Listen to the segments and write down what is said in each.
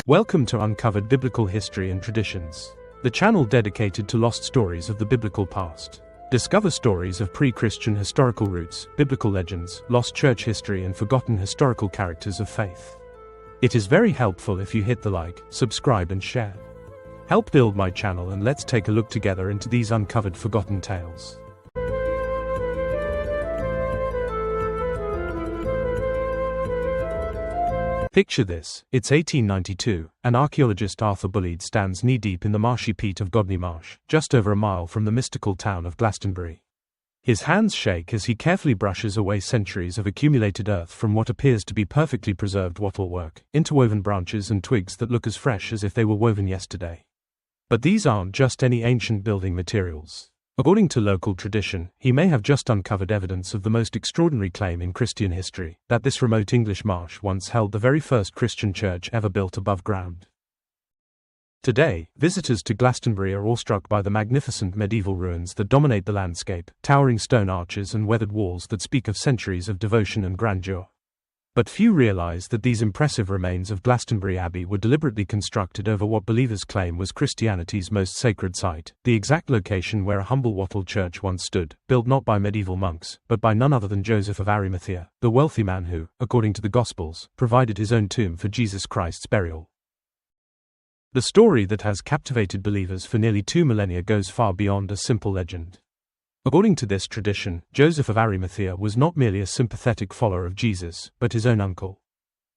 Welcome to Uncovered Biblical History and Traditions, the channel dedicated to lost stories of the biblical past. Discover stories of pre-Christian historical roots, biblical legends, lost church history and forgotten historical characters of faith. It is very helpful if you hit the like, subscribe and share. Help build my channel and let's take a look together into these uncovered forgotten tales. Picture this, it's 1892, and archaeologist Arthur Bulleid stands knee-deep in the marshy peat of Godney Marsh, just over a mile from the mystical town of Glastonbury. His hands shake as he carefully brushes away centuries of accumulated earth from what appears to be perfectly preserved wattle work, interwoven branches and twigs that look as fresh as if they were woven yesterday. But these aren't just any ancient building materials. According to local tradition, he may have just uncovered evidence of the most extraordinary claim in Christian history, that this remote English marsh once held the very first Christian church ever built above ground. Today, visitors to Glastonbury are awestruck by the magnificent medieval ruins that dominate the landscape, towering stone arches and weathered walls that speak of centuries of devotion and grandeur. But few realize that these impressive remains of Glastonbury Abbey were deliberately constructed over what believers claim was Christianity's most sacred site, the exact location where a humble wattle church once stood, built not by medieval monks, but by none other than Joseph of Arimathea, the wealthy man who, according to the Gospels, provided his own tomb for Jesus Christ's burial. The story that has captivated believers for nearly 2 millennia goes far beyond a simple legend. According to this tradition, Joseph of Arimathea was not merely a sympathetic follower of Jesus, but his own uncle.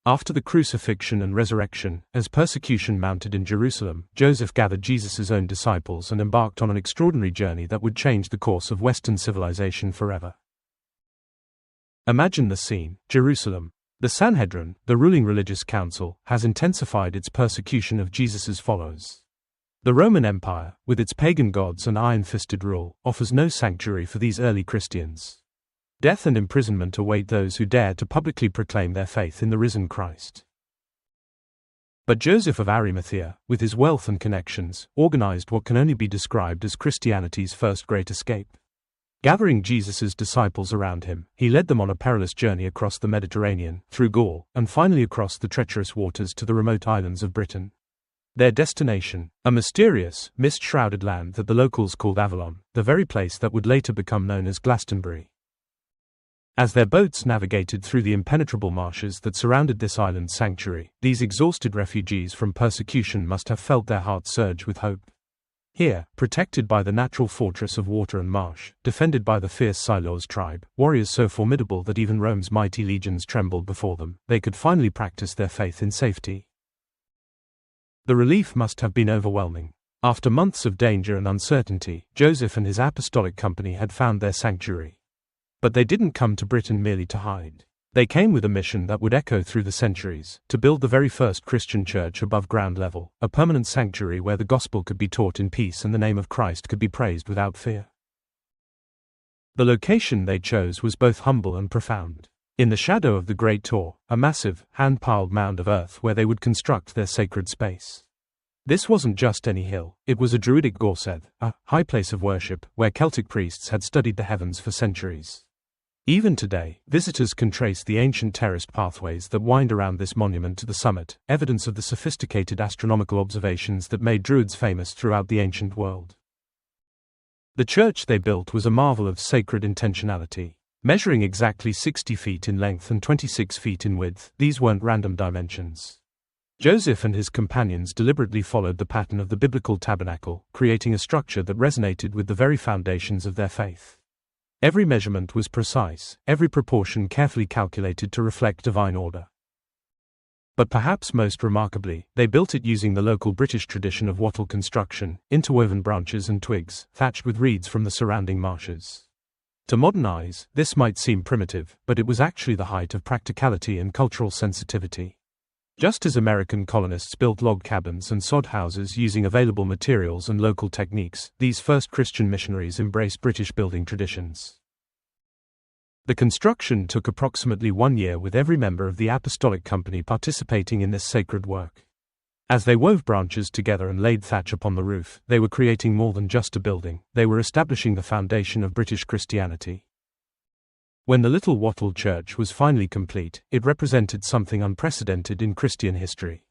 After the crucifixion and resurrection, as persecution mounted in Jerusalem, Joseph gathered Jesus' own disciples and embarked on an extraordinary journey that would change the course of Western civilization forever. Imagine the scene: Jerusalem. The Sanhedrin, the ruling religious council, has intensified its persecution of Jesus' followers. The Roman Empire, with its pagan gods and iron-fisted rule, offers no sanctuary for these early Christians. Death and imprisonment await those who dare to publicly proclaim their faith in the risen Christ. But Joseph of Arimathea, with his wealth and connections, organized what can only be described as Christianity's first great escape. Gathering Jesus' disciples around him, he led them on a perilous journey across the Mediterranean, through Gaul, and finally across the treacherous waters to the remote islands of Britain. Their destination, a mysterious, mist-shrouded land that the locals called Avalon, the very place that would later become known as Glastonbury. As their boats navigated through the impenetrable marshes that surrounded this island sanctuary, these exhausted refugees from persecution must have felt their hearts surge with hope. Here, protected by the natural fortress of water and marsh, defended by the fierce Silos tribe, warriors so formidable that even Rome's mighty legions trembled before them, they could finally practice their faith in safety. The relief must have been overwhelming. After months of danger and uncertainty, Joseph and his apostolic company had found their sanctuary. But they didn't come to Britain merely to hide. They came with a mission that would echo through the centuries, to build the very first Christian church above ground level, a permanent sanctuary where the gospel could be taught in peace and the name of Christ could be praised without fear. The location they chose was both humble and profound. In the shadow of the Great Tor, a massive, hand-piled mound of earth where they would construct their sacred space. This wasn't just any hill, it was a druidic gorsedd, a high place of worship, where Celtic priests had studied the heavens for centuries. Even today, visitors can trace the ancient terraced pathways that wind around this monument to the summit, evidence of the sophisticated astronomical observations that made druids famous throughout the ancient world. The church they built was a marvel of sacred intentionality. Measuring exactly 60 feet in length and 26 feet in width, these weren't random dimensions. Joseph and his companions deliberately followed the pattern of the biblical tabernacle, creating a structure that resonated with the very foundations of their faith. Every measurement was precise, every proportion carefully calculated to reflect divine order. But perhaps most remarkably, they built it using the local British tradition of wattle construction, interwoven branches and twigs, thatched with reeds from the surrounding marshes. To modern eyes, this might seem primitive, but it was actually the height of practicality and cultural sensitivity. Just as American colonists built log cabins and sod houses using available materials and local techniques, these first Christian missionaries embraced British building traditions. The construction took approximately 1 year, with every member of the apostolic company participating in this sacred work. As they wove branches together and laid thatch upon the roof, they were creating more than just a building, they were establishing the foundation of British Christianity. When the little wattle church was finally complete, it represented something unprecedented in Christian history.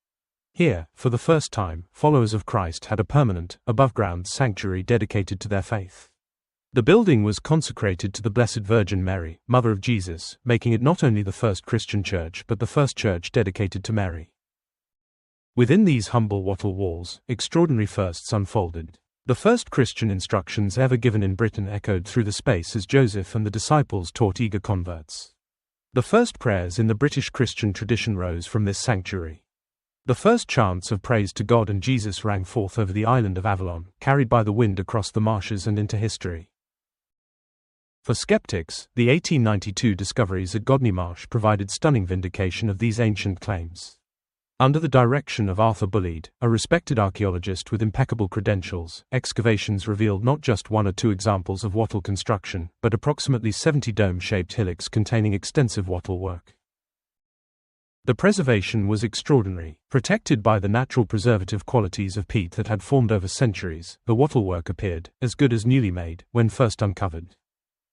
Here, for the first time, followers of Christ had a permanent, above-ground sanctuary dedicated to their faith. The building was consecrated to the Blessed Virgin Mary, Mother of Jesus, making it not only the first Christian church but the first church dedicated to Mary. Within these humble wattle walls, extraordinary firsts unfolded. The first Christian instructions ever given in Britain echoed through the space as Joseph and the disciples taught eager converts. The first prayers in the British Christian tradition rose from this sanctuary. The first chants of praise to God and Jesus rang forth over the island of Avalon, carried by the wind across the marshes and into history. For skeptics, the 1892 discoveries at Godney Marsh provided stunning vindication of these ancient claims. Under the direction of Arthur Bulleid, a respected archaeologist with impeccable credentials, excavations revealed not just one or two examples of wattle construction, but approximately 70 dome-shaped hillocks containing extensive wattle work. The preservation was extraordinary. Protected by the natural preservative qualities of peat that had formed over centuries, the wattle work appeared as good as newly made when first uncovered.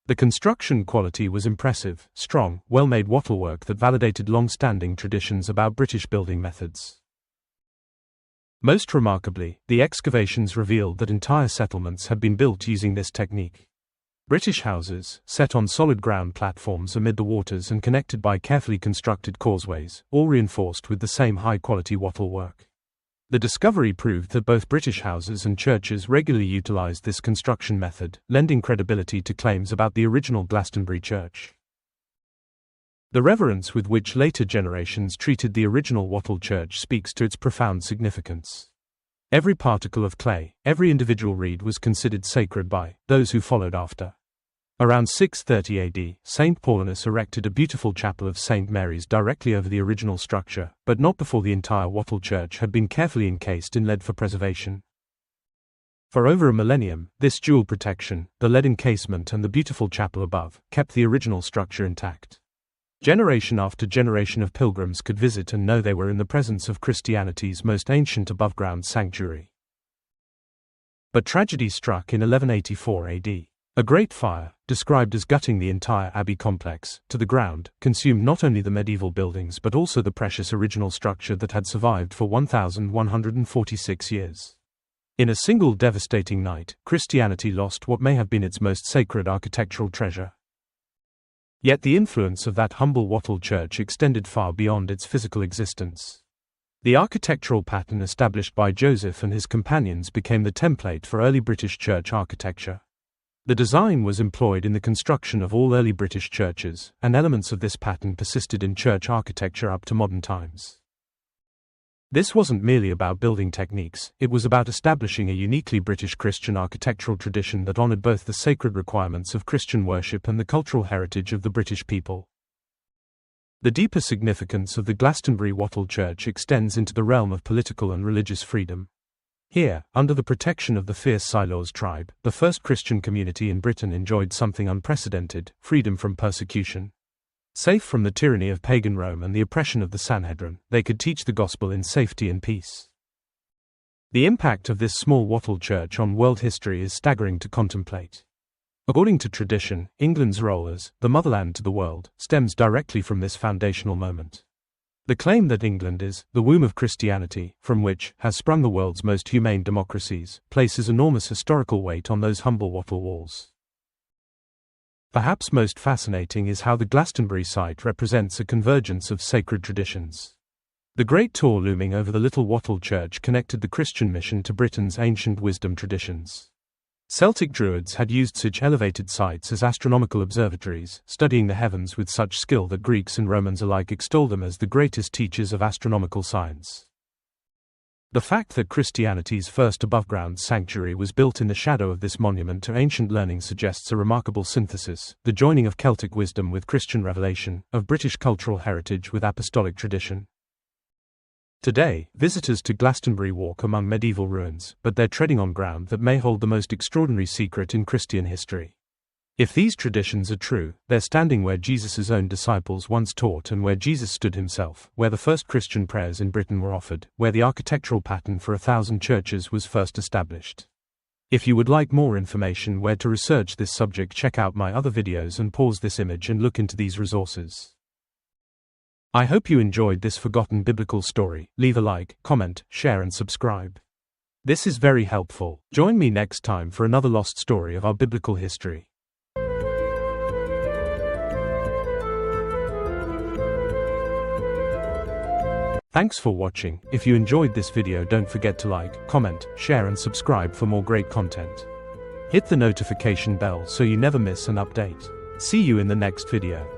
The construction quality was impressive, strong, well-made wattle work that validated long-standing traditions about British building methods. Most remarkably, the excavations revealed that entire settlements had been built using this technique. British houses, set on solid ground platforms amid the waters and connected by carefully constructed causeways, all reinforced with the same high-quality wattle work. The discovery proved that both British houses and churches regularly utilized this construction method, lending credibility to claims about the original Glastonbury Church. The reverence with which later generations treated the original wattle church speaks to its profound significance. Every particle of clay, every individual reed was considered sacred by those who followed after. Around 630 AD, St. Paulinus erected a beautiful chapel of St. Mary's directly over the original structure, but not before the entire wattle church had been carefully encased in lead for preservation. For over a millennium, this dual protection, the lead encasement and the beautiful chapel above, kept the original structure intact. Generation after generation of pilgrims could visit and know they were in the presence of Christianity's most ancient above-ground sanctuary. But tragedy struck in 1184 AD. A great fire, described as gutting the entire abbey complex to the ground, consumed not only the medieval buildings but also the precious original structure that had survived for 1,146 years. In a single devastating night, Christianity lost what may have been its most sacred architectural treasure. Yet the influence of that humble wattle church extended far beyond its physical existence. The architectural pattern established by Joseph and his companions became the template for early British church architecture. The design was employed in the construction of all early British churches, and elements of this pattern persisted in church architecture up to modern times. This wasn't merely about building techniques, it was about establishing a uniquely British Christian architectural tradition that honored both the sacred requirements of Christian worship and the cultural heritage of the British people. The deeper significance of the Glastonbury Wattle Church extends into the realm of political and religious freedom. Here, under the protection of the fierce Silures tribe, the first Christian community in Britain enjoyed something unprecedented: freedom from persecution. Safe from the tyranny of pagan Rome and the oppression of the Sanhedrin, they could teach the gospel in safety and peace. The impact of this small wattle church on world history is staggering to contemplate. According to tradition, England's role as the motherland to the world stems directly from this foundational moment. The claim that England is the womb of Christianity, from which has sprung the world's most humane democracies, places enormous historical weight on those humble wattle walls. Perhaps most fascinating is how the Glastonbury site represents a convergence of sacred traditions. The great tor looming over the little wattle church connected the Christian mission to Britain's ancient wisdom traditions. Celtic Druids had used such elevated sites as astronomical observatories, studying the heavens with such skill that Greeks and Romans alike extolled them as the greatest teachers of astronomical science. The fact that Christianity's first above-ground sanctuary was built in the shadow of this monument to ancient learning suggests a remarkable synthesis, the joining of Celtic wisdom with Christian revelation, of British cultural heritage with apostolic tradition. Today, visitors to Glastonbury walk among medieval ruins, but they're treading on ground that may hold the most extraordinary secret in Christian history. If these traditions are true, they're standing where Jesus' own disciples once taught and where Jesus stood himself, where the first Christian prayers in Britain were offered, where the architectural pattern for 1,000 churches was first established. If you would like more information where to research this subject, check out my other videos and pause this image and look into these resources. I hope you enjoyed this forgotten biblical story. Leave a like, comment, share and subscribe. This is very helpful. Join me next time for another lost story of our biblical history. Thanks for watching. If you enjoyed this video, don't forget to like, comment, share and subscribe for more great content. Hit the notification bell so you never miss an update. See you in the next video.